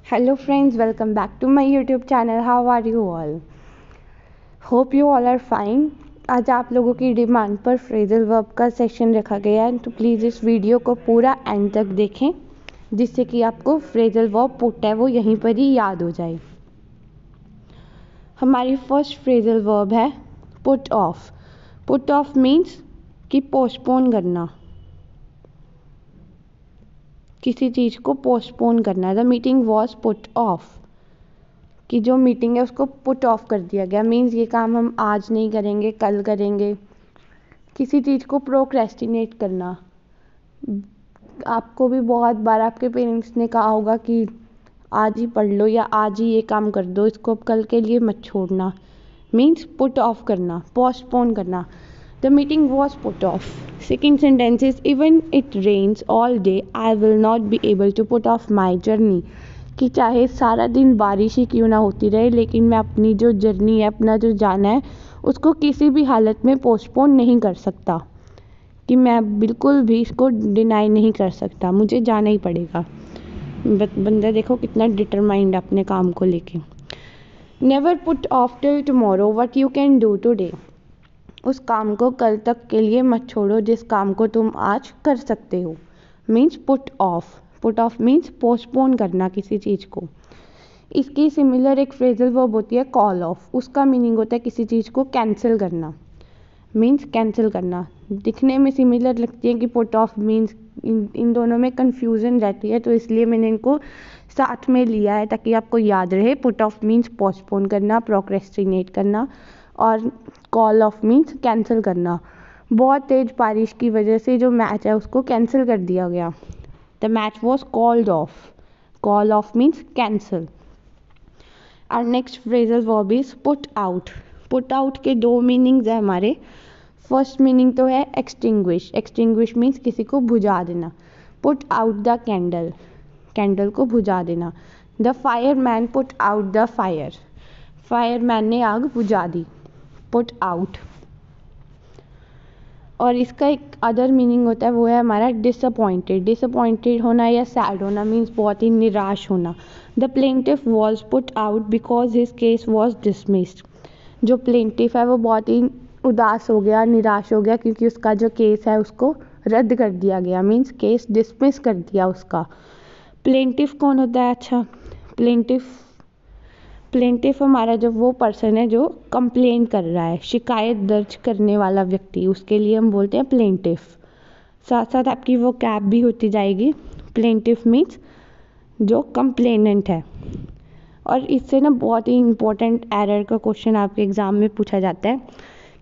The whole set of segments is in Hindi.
Hello friends, welcome back to my YouTube channel. How are you all? Hope you all are fine. आज आप लोगों की डिमांड पर फ्रेजल वर्ब का सेशन रखा गया है, तो प्लीज़ इस वीडियो को पूरा एंड तक देखें जिससे कि आपको फ्रेजल वर्ब पुट है वो यहीं पर ही याद हो जाए। हमारी फर्स्ट फ्रेजल वर्ब है put off. Put off means कि पोस्टपोन करना, किसी चीज़ को पोस्टपोन करना। The meeting was put of, कि जो मीटिंग है उसको पुट ऑफ कर दिया गया। मीन्स ये काम हम आज नहीं करेंगे, कल करेंगे। किसी चीज़ को प्रोक्रेस्टिनेट करना। आपको भी बहुत बार आपके पेरेंट्स ने कहा होगा कि आज ही पढ़ लो या आज ही ये काम कर दो, इसको अब कल के लिए मत छोड़ना। मीन्स पुट ऑफ करना, पोस्टपोन करना। The meeting was put off. Second sentence is even it rains all day I will not be able to put off my journey, कि चाहे सारा दिन बारिश ही क्यों ना होती रहे लेकिन मैं अपनी जो जर्नी है, अपना जो जाना है, उसको किसी भी हालत में पोस्टपोन नहीं कर सकता, कि मैं बिल्कुल भी इसको डिनाई नहीं कर सकता, मुझे जाना ही पड़ेगा। बंदा देखो कितना डिटरमाइंड अपने काम को लेके। Never put off till tomorrow what you can do today, उस काम को कल तक के लिए मत छोड़ो जिस काम को तुम आज कर सकते हो। Means put of. Put off means postpone करना किसी चीज़ को। इसकी सिमिलर एक फ्रेजल वर्ब होती है कॉल ऑफ। उसका मीनिंग होता है किसी चीज़ को कैंसिल करना। मीन्स कैंसिल करना। दिखने में सिमिलर लगती है कि पुट ऑफ मीन्स इन दोनों में कन्फ्यूज़न रहती है, तो इसलिए मैंने इनको साथ में लिया है ताकि आपको याद रहे। पुट ऑफ मीन्स पोस्टपोन करना, प्रोक्रेस्टिनेट करना, और कॉल ऑफ मीन्स कैंसिल करना। बहुत तेज़ बारिश की वजह से जो मैच है उसको कैंसिल कर दिया गया। The match was called off. Call off means cancel. और next phrasal verb is put out. Put out के दो मीनिंग्स है हमारे। फर्स्ट मीनिंग तो है एक्सटिंग्विश। एक्सटिंग्विश मीन्स किसी को बुझा देना। Put out the candle, candle को बुझा देना। The fire man put out the fire, fire man ने आग बुझा दी। Put out. और इसका एक अदर मीनिंग होता है, वो है हमारा डिसअपॉइंटेड। डिसअपॉइंटेड होना या सैड होना मीन्स बहुत ही निराश होना। The plaintiff was put out because his case was dismissed, जो प्लेंटिफ है वो बहुत ही उदास हो गया, निराश हो गया, क्योंकि उसका जो केस है उसको रद्द कर दिया गया। मीन्स केस डिसमिस कर दिया उसका। प्लेंटिफ कौन होता है? अच्छा, प्लेंटिफ हमारा जो वो पर्सन है जो कंप्लेन कर रहा है, शिकायत दर्ज करने वाला व्यक्ति, उसके लिए हम बोलते हैं प्लेंटिफ। साथ साथ आपकी वो कैप भी होती जाएगी। प्लेंटिफ मीन्स जो कंप्लेनेंट है। और इससे ना बहुत ही इंपॉर्टेंट एरर का क्वेश्चन आपके एग्ज़ाम में पूछा जाता है,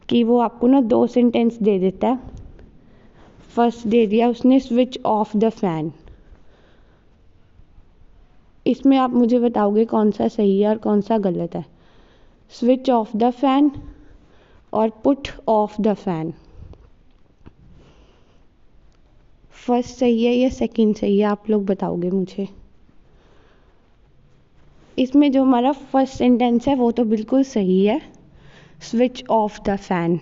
कि वो आपको ना दो सेंटेंस दे देता है। फर्स्ट दे दिया उसने स्विच ऑफ द फैन। इसमें आप मुझे बताओगे कौन सा सही है और कौन सा गलत है? स्विच ऑफ द फैन और put off the fan, first सही है या सेकंड सही है? आप लोग बताओगे मुझे। इसमें जो हमारा फर्स्ट सेंटेंस है वो तो बिल्कुल सही है, स्विच ऑफ द फैन।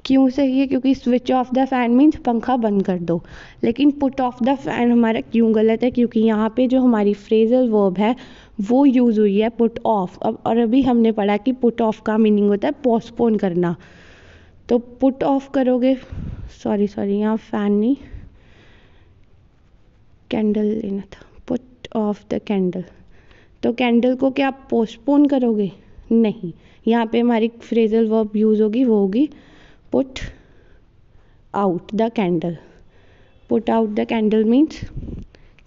क्यों सही है? क्योंकि switch off the fan means पंखा बंद कर दो। लेकिन पुट ऑफ द फ़ैन हमारा क्यों गलत है? क्योंकि यहाँ पे जो हमारी फ्रेजल वर्ब है वो यूज़ हुई है पुट ऑफ। अब और अभी हमने पढ़ा कि पुट ऑफ का मीनिंग होता है पोस्टपोन करना। तो पुट ऑफ करोगे, सॉरी यहाँ फ़ैन नहीं, कैंडल लेना था। पुट ऑफ द कैंडल, तो कैंडल को क्या आप पोस्टपोन करोगे? नहीं। यहाँ पे हमारी फ्रेजल वर्ब यूज़ होगी, वो होगी put out the candle. Put out the candle means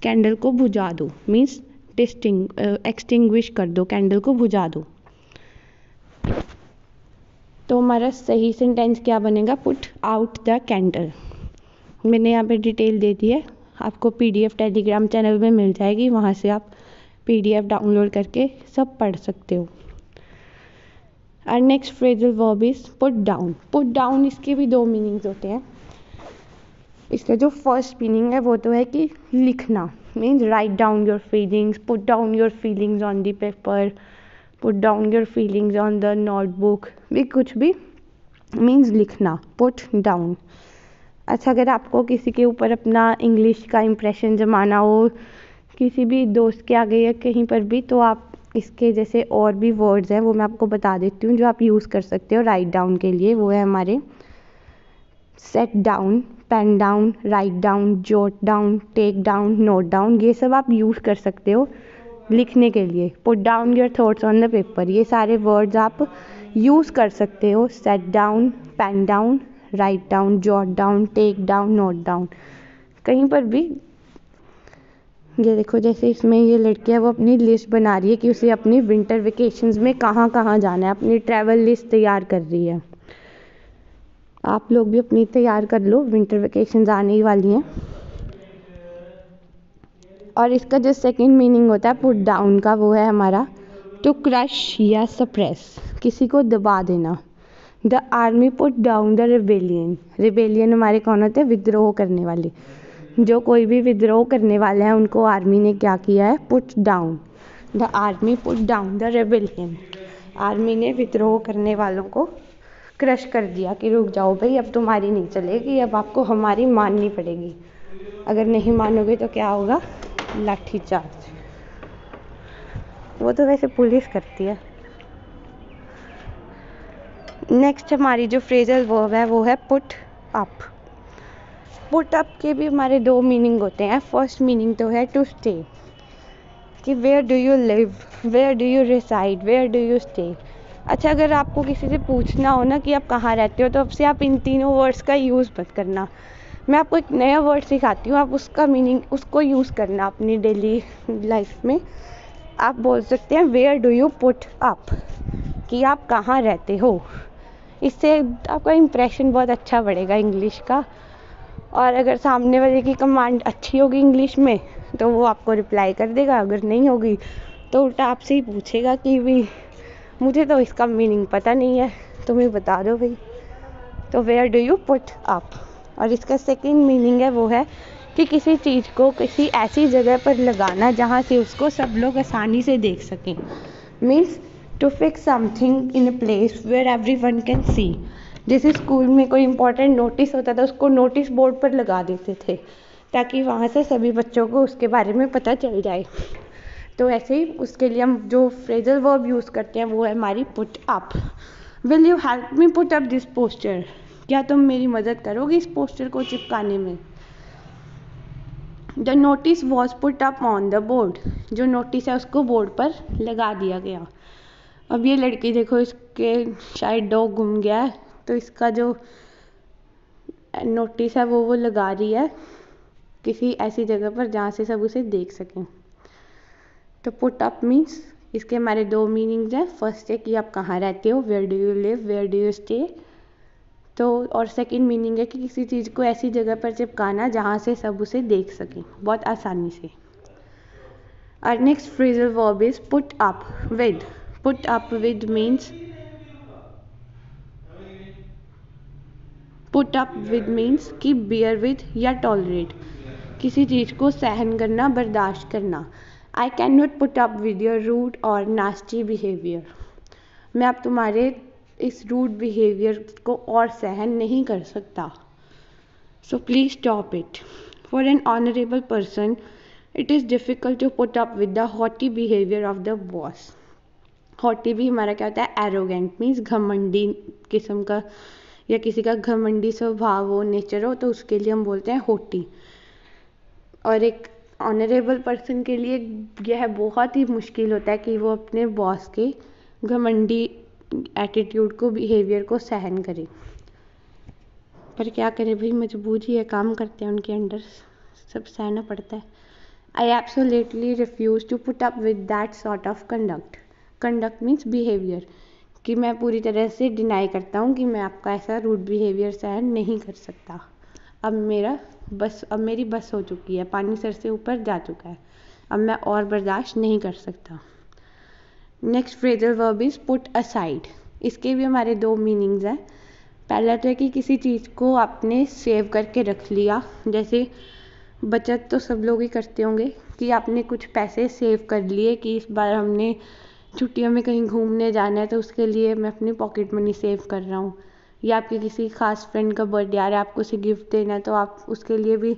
candle को बुझा दो, मीन्स एक्सटिंग्विश कर दो, कैंडल को बुझा दो। तो हमारा सही सेंटेंस क्या बनेगा? Put out the candle. मैंने यहाँ पे डिटेल दे दी है, आपको पीडीएफ टेलीग्राम चैनल में मिल जाएगी, वहाँ से आप पीडीएफ डाउनलोड करके सब पढ़ सकते हो। और next phrasal verb is put down. Put down, इसके भी दो मीनिंग्स होते हैं। इसका जो फर्स्ट मीनिंग है वो तो है कि लिखना, means write down your feelings, put down your feelings on the paper, put down your feelings on the notebook, भी कुछ भी मीन्स लिखना, पुट डाउन। अच्छा, अगर आपको किसी के ऊपर अपना इंग्लिश का इम्प्रेशन जमाना हो किसी भी दोस्त के आगे या कहीं पर भी, तो आप इसके जैसे और भी वर्ड्स हैं वो मैं आपको बता देती हूँ जो आप यूज़ कर सकते हो राइट डाउन के लिए। वो है हमारे set down, pen down, write down, jot down, take down, note down. ये सब आप यूज़ कर सकते हो लिखने के लिए। Put down your thoughts on the paper, ये सारे वर्ड्स आप यूज़ कर सकते हो। Set down, pen down, write down, jot down, take down, note down, कहीं पर भी। ये देखो जैसे इसमें ये लड़की है वो अपनी लिस्ट बना रही है कि उसे अपनी विंटर वेकेशंस में कहाँ कहाँ जाना है, अपनी ट्रैवल लिस्ट तैयार कर रही है। आप लोग भी अपनी तैयार कर लो, विंटर वेकेशंस आने ही वाली हैं। और इसका जो सेकंड मीनिंग होता है पुट डाउन का, वो है हमारा टू क्रश या सप्रेस, किसी को दबा देना। The army put down the rebellion, rebellion हमारे कौन होते हैं, विद्रोह करने वाले। जो कोई भी विद्रोह करने वाले हैं उनको आर्मी ने क्या किया है, put down. The army put down the rebellion, army ने विद्रोह करने वालों को क्रश कर दिया कि रुक जाओ भाई, अब तुम्हारी नहीं चलेगी, अब आपको हमारी माननी पड़ेगी। अगर नहीं मानोगे तो क्या होगा, लाठी चार्ज। वो तो वैसे पुलिस करती है। नेक्स्ट हमारी जो फ्रेजल वर्ब है वो है पुट अप। पुट अप के भी हमारे दो मीनिंग होते हैं। फर्स्ट मीनिंग तो है टू स्टे, कि where do you live, where do you reside, where do you stay. अच्छा, अगर आपको किसी से पूछना हो ना कि आप कहाँ रहते हो, तो अब से आप इन तीनों वर्ड्स का यूज़ मत करना। मैं आपको एक नया वर्ड सिखाती हूँ, आप उसका मीनिंग उसको यूज़ करना अपनी डेली लाइफ में। आप बोल सकते हैं where do you put up, कि आप कहाँ रहते हो। इससे आपका इम्प्रेशन बहुत अच्छा बढ़ेगा इंग्लिश का। और अगर सामने वाले की कमांड अच्छी होगी इंग्लिश में तो वो आपको रिप्लाई कर देगा, अगर नहीं होगी तो उल्टा आपसे ही पूछेगा कि भी मुझे तो इसका मीनिंग पता नहीं है, तुम्हें बता दो भाई। तो where do you put up. और इसका सेकंड मीनिंग है वो है कि किसी चीज़ को किसी ऐसी जगह पर लगाना जहाँ से उसको सब लोग आसानी से देख सकें। Means to fix something in a place where everyone can see. जैसे स्कूल में कोई इंपॉर्टेंट नोटिस होता था, उसको नोटिस बोर्ड पर लगा देते थे ताकि वहाँ से सभी बच्चों को उसके बारे में पता चल जाए। तो ऐसे ही उसके लिए हम जो फ्रेजल वर्ब यूज़ करते हैं वो है हमारी put up. Will you help me put up this poster, क्या तुम मेरी मदद करोगे इस पोस्टर को चिपकाने में। The notice was put up on the board, जो नोटिस है उसको बोर्ड पर लगा दिया गया। अब ये लड़की देखो, इसके शायद डॉग गुम गया है, तो इसका जो नोटिस है वो लगा रही है किसी ऐसी जगह पर जहाँ से सब उसे देख सकें। तो पुट अप मीन्स इसके हमारे दो मीनिंग्स हैं। फर्स्ट है कि आप कहाँ रहते हो, where do you live, where do you stay. तो और सेकंड मीनिंग है कि किसी चीज़ को ऐसी जगह पर चिपकाना जहाँ से सब उसे देख सकें बहुत आसानी से। और next phrasal verb is put up with. Put up with means put up with means कि बियर विद या टॉलरेट, किसी चीज़ को सहन करना, बर्दाश्त करना। I can not put up with your rude और नास्टी बिहेवियर, मैं अब तुम्हारे इस रूड बिहेवियर को और सहन नहीं कर सकता। So please stop it. For an honourable person it is difficult to put up with the haughty behaviour of the boss. Haughty भी हमारा क्या होता है, एरोगेंट मीन्स घमंडी किस्म का, या किसी का घमंडी स्वभाव हो, नेचर हो, तो उसके लिए हम बोलते हैं हॉटी। और एक ऑनरेबल पर्सन के लिए यह बहुत ही मुश्किल होता है कि वो अपने बॉस के घमंडी एटीट्यूड को, बिहेवियर को सहन करे। पर क्या करें भाई, मजबूरी है, काम करते हैं उनके अंडर, सब सहना पड़ता है। I absolutely refuse to put up with that sort of conduct. Conduct means behaviour, कि मैं पूरी तरह से डिनाई करता हूँ कि मैं आपका ऐसा रूड बिहेवियर सहन नहीं कर सकता। अब मेरी बस हो चुकी है, पानी सर से ऊपर जा चुका है, अब मैं और बर्दाश्त नहीं कर सकता। Next phrasal verb is put aside. इसके भी हमारे दो मीनिंग्स हैं। पहला तो है कि किसी चीज़ को आपने सेव करके रख लिया, जैसे बचत तो सब लोग ही करते होंगे कि आपने कुछ पैसे सेव कर लिए कि इस बार हमने छुट्टियों में कहीं घूमने जाना है तो उसके लिए मैं अपनी पॉकेट मनी सेव कर रहा हूँ। या आपके किसी खास फ्रेंड का बर्थडे आ रहा है, आपको उसे गिफ्ट देना है तो आप उसके लिए भी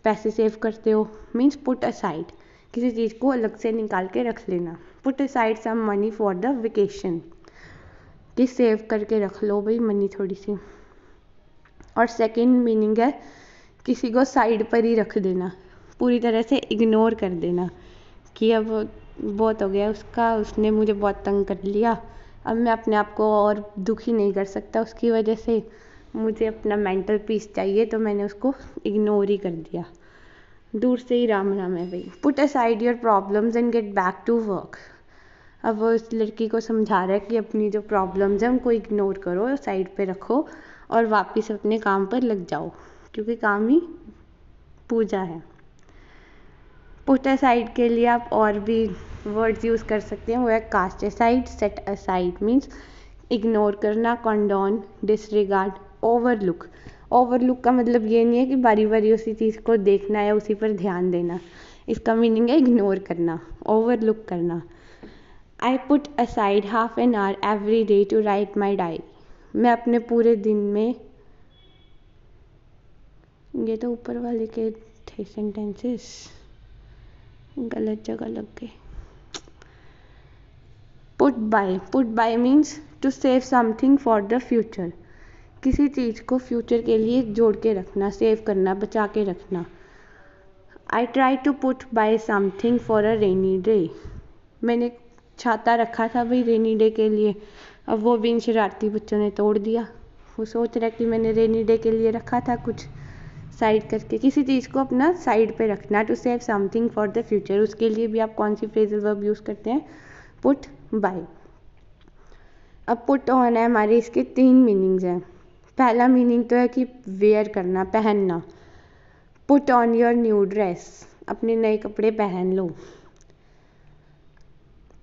पैसे सेव करते हो। मीन्स पुट असाइड, किसी चीज़ को अलग से निकाल के रख लेना। Put aside some money for the vacation, कि सेव करके रख लो भाई मनी थोड़ी सी। और सेकंड मीनिंग है किसी को साइड पर ही रख देना, पूरी तरह से इग्नोर कर देना कि अब बहुत हो गया उसका, उसने मुझे बहुत तंग कर लिया, अब मैं अपने आप को और दुखी नहीं कर सकता उसकी वजह से, मुझे अपना मेंटल पीस चाहिए, तो मैंने उसको इग्नोर ही कर दिया। दूर से ही राम राम है भाई। Put aside your problems and get back to work. अब वो इस लड़की को समझा रहा है कि अपनी जो प्रॉब्लम्स हैं उनको इग्नोर करो, साइड पे रखो और वापस अपने काम पर लग जाओ, क्योंकि काम ही पूजा है। पुट असाइड के लिए आप और भी वर्ड्स यूज़ कर सकते हैं, वो है cast aside, set aside means ignore करना, कंडोन, डिसरिगार्ड, ओवरलुक। ओवरलुक का मतलब ये नहीं है कि बारी बारी उसी चीज़ को देखना या उसी पर ध्यान देना, इसका मीनिंग है इग्नोर करना, ओवरलुक करना। I put aside half an hour every day to write my diary. मैं अपने पूरे दिन में, ये तो ऊपर वाले के थे सेंटेंसेस, गलत जगह लग गए। Put by means to save something for the future, किसी चीज़ को फ्यूचर के लिए जोड़ के रखना, सेव करना, बचा के रखना। I try to put by something for a rainy day. मैंने छाता रखा था भाई रेनी डे के लिए, अब वो भी इन शरारती बच्चों ने तोड़ दिया। वो सोच रहा कि मैंने रेनी डे के लिए रखा था कुछ साइड करके। किसी चीज़ को अपना साइड पे रखना, to save something for the future, उसके लिए भी आप कौन सी फ्रेजल वर्ब यूज़ करते हैं, पुट बाय। अब पुट ऑन है हमारे, इसके 3 मीनिंग्स हैं। पहला मीनिंग तो है कि वेयर करना, पहनना, put on your new dress, अपने नए कपड़े पहन लो।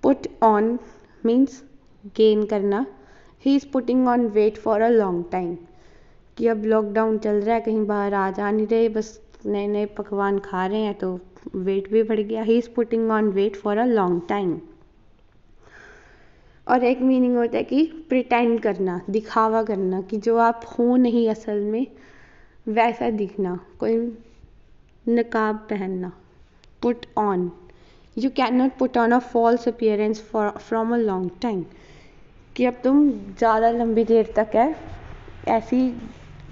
पुट ऑन मीन्स गेन करना, he is putting on weight for a long time, कि अब लॉकडाउन चल रहा है, कहीं बाहर आ जा नहीं रहे, बस नए नए पकवान खा रहे हैं तो वेट भी बढ़ गया। He is putting on weight for a long time. और एक मीनिंग होता है कि प्रिटेंड करना, दिखावा करना, कि जो आप हो नहीं असल में वैसा दिखना, कोई नकाब पहनना। Put on, you can not put on a false appearance from a long time, कि अब तुम ज़्यादा लंबी देर तक है ऐसी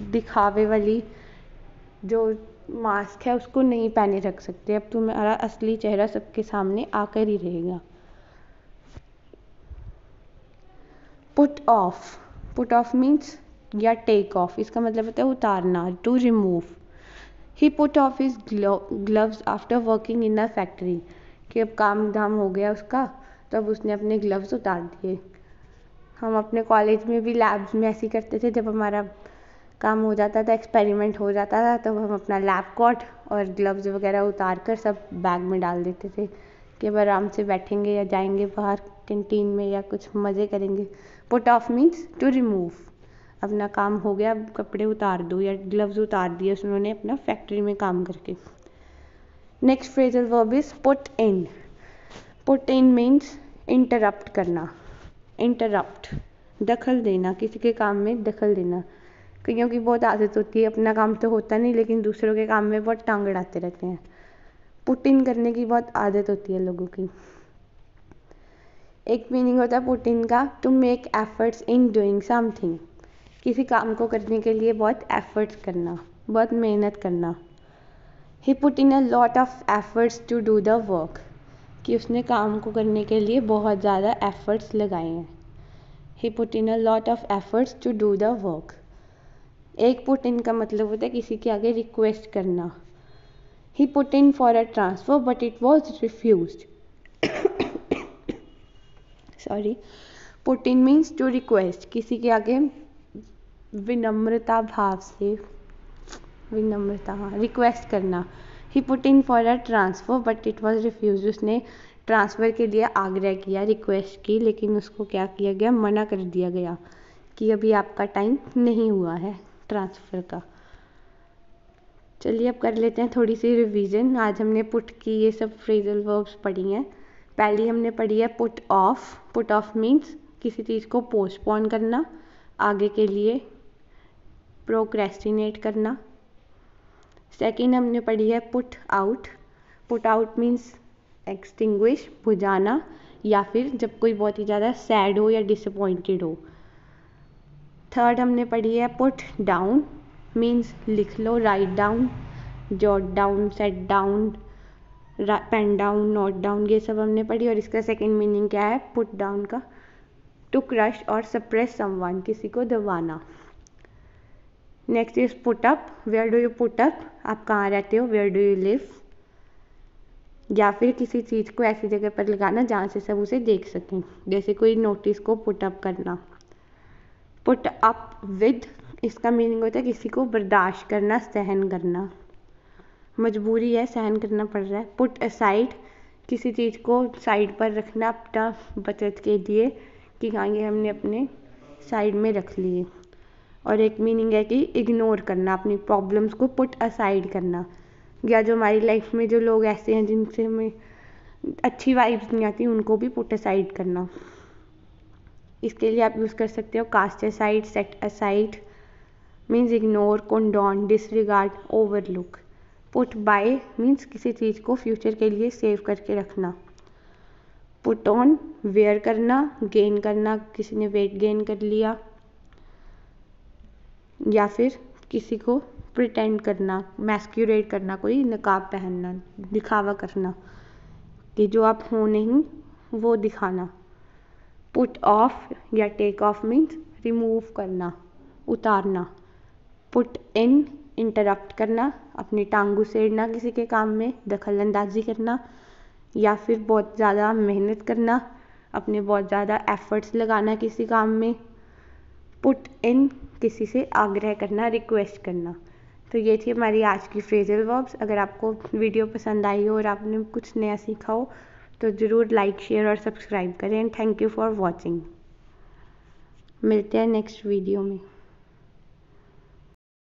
दिखावे वाली जो मास्क है उसको नहीं पहने रख सकते, अब तुम्हारा असली चेहरा सबके सामने आकर ही रहेगा। पुट ऑफ मीन्स या टेक ऑफ, इसका मतलब होता है उतारना, to remove. He put off his gloves after working in a factory, कि अब काम धाम हो गया उसका, तो अब उसने अपने ग्लव्स उतार दिए। हम अपने कॉलेज में भी लैब्स में ऐसे करते थे, जब हमारा काम हो जाता था, एक्सपेरिमेंट हो जाता था, तो हम अपना लैब कोट और ग्लव्स वगैरह उतार कर सब बैग में डाल देते थे कि अब आराम से बैठेंगे या जाएंगे बाहर कैंटीन में या कुछ मज़े करेंगे। Put off means to remove, अपना काम हो गया अब कपड़े उतार दो, या ग्लव्स उतार दिए उन्होंने अपना फैक्ट्री में काम करके। Next phrasal verb is put in. Put in means interrupt करना, इंटरप्ट दखल देना, किसी के काम में दखल देना। कईयों की बहुत आदत होती है, अपना काम तो होता नहीं लेकिन दूसरों के काम में बहुत टांग अड़ाते रहते हैं। पुट इन करने की बहुत आदत होती है लोगों की। एक मीनिंग होता है पुट इन का, to make efforts in doing something, किसी काम को करने के लिए बहुत एफर्ट्स करना, बहुत मेहनत करना। He put in a lot of efforts to do the work, कि उसने काम को करने के लिए बहुत ज़्यादा एफर्ट्स लगाए हैं। He put in a lot of efforts to do the work. एक पुट इन का मतलब होता है किसी के आगे रिक्वेस्ट करना। He put in for a transfer but it was refused. Sorry, put in means to request, किसी के आगे विनम्रता भाव से, विनम्रता हाँ, रिक्वेस्ट करना। He put in for a transfer but it was refuse, उसने ट्रांसफ़र के लिए आग्रह किया, रिक्वेस्ट की, लेकिन उसको क्या किया गया, मना कर दिया गया कि अभी आपका टाइम नहीं हुआ है ट्रांसफ़र का। चलिए अब कर लेते हैं थोड़ी सी रिवीजन। आज हमने पुट की ये सब फ्रेजल वर्ब्स पढ़ी हैं। पहली हमने पढ़ी है put off. Put off means किसी चीज़ को पोस्टपोन करना, आगे के लिए प्रोक्रेस्टिनेट करना। सेकंड हमने पढ़ी है put out. Put out means extinguish बुझाना, या फिर जब कोई बहुत ही ज़्यादा सैड हो या डिसअपॉइंटेड हो। थर्ड हमने पढ़ी है पुट डाउन, मीन्स लिख लो, write down, jot down, set down, pen down, note down, ये सब हमने पढ़ी। और इसका सेकंड मीनिंग क्या है पुट डाउन का? टू क्रश और सप्रेस समवन, किसी को दबाना। Next is put up, where do you put up, आप कहाँ रहते हो, वेयर डू यू लिव, या फिर किसी चीज़ को ऐसी जगह पर लगाना जहाँ से सब उसे देख सकें, जैसे कोई नोटिस को पुट अप करना। पुट अप विद, इसका मीनिंग होता है किसी को बर्दाश्त करना, सहन करना, मजबूरी है, सहन करना पड़ रहा है। पुट असाइड, किसी चीज़ को साइड पर रखना अपना बचत के लिए, कि हाँ ये हमने अपने साइड में रख लिए। और एक मीनिंग है कि इग्नोर करना, अपनी प्रॉब्लम्स को पुट असाइड करना, या जो हमारी लाइफ में जो लोग ऐसे हैं जिनसे हमें अच्छी वाइब्स नहीं आती, उनको भी पुट असाइड करना। इसके लिए आप यूज़ कर सकते हो cast aside, set aside, means ignore, condone, disregard, overlook. Put by means किसी चीज़ को फ्यूचर के लिए सेव करके रखना। पुट ऑन, वेयर करना, गेन करना, किसी ने वेट गेन कर लिया, या फिर किसी को प्रिटेंड करना, मैस्क्यूरेट करना, कोई नकाब पहनना, दिखावा करना कि जो आप हो नहीं वो दिखाना। पुट ऑफ या टेक ऑफ मीन्स रिमूव करना, उतारना। पुट इन, इंटरप्ट करना, अपनी टांग उसेड़ना, किसी के काम में दखल अंदाजी करना, या फिर बहुत ज़्यादा मेहनत करना, अपने बहुत ज़्यादा एफर्ट्स लगाना किसी काम में। पुट इन, किसी से आग्रह करना, रिक्वेस्ट करना। तो ये थी हमारी आज की फ्रेजल वर्ब्स। अगर आपको वीडियो पसंद आई हो और आपने कुछ नया सीखा हो तो ज़रूर लाइक, शेयर और सब्सक्राइब करें। Thank you for watching. मिलते हैं नेक्स्ट वीडियो में।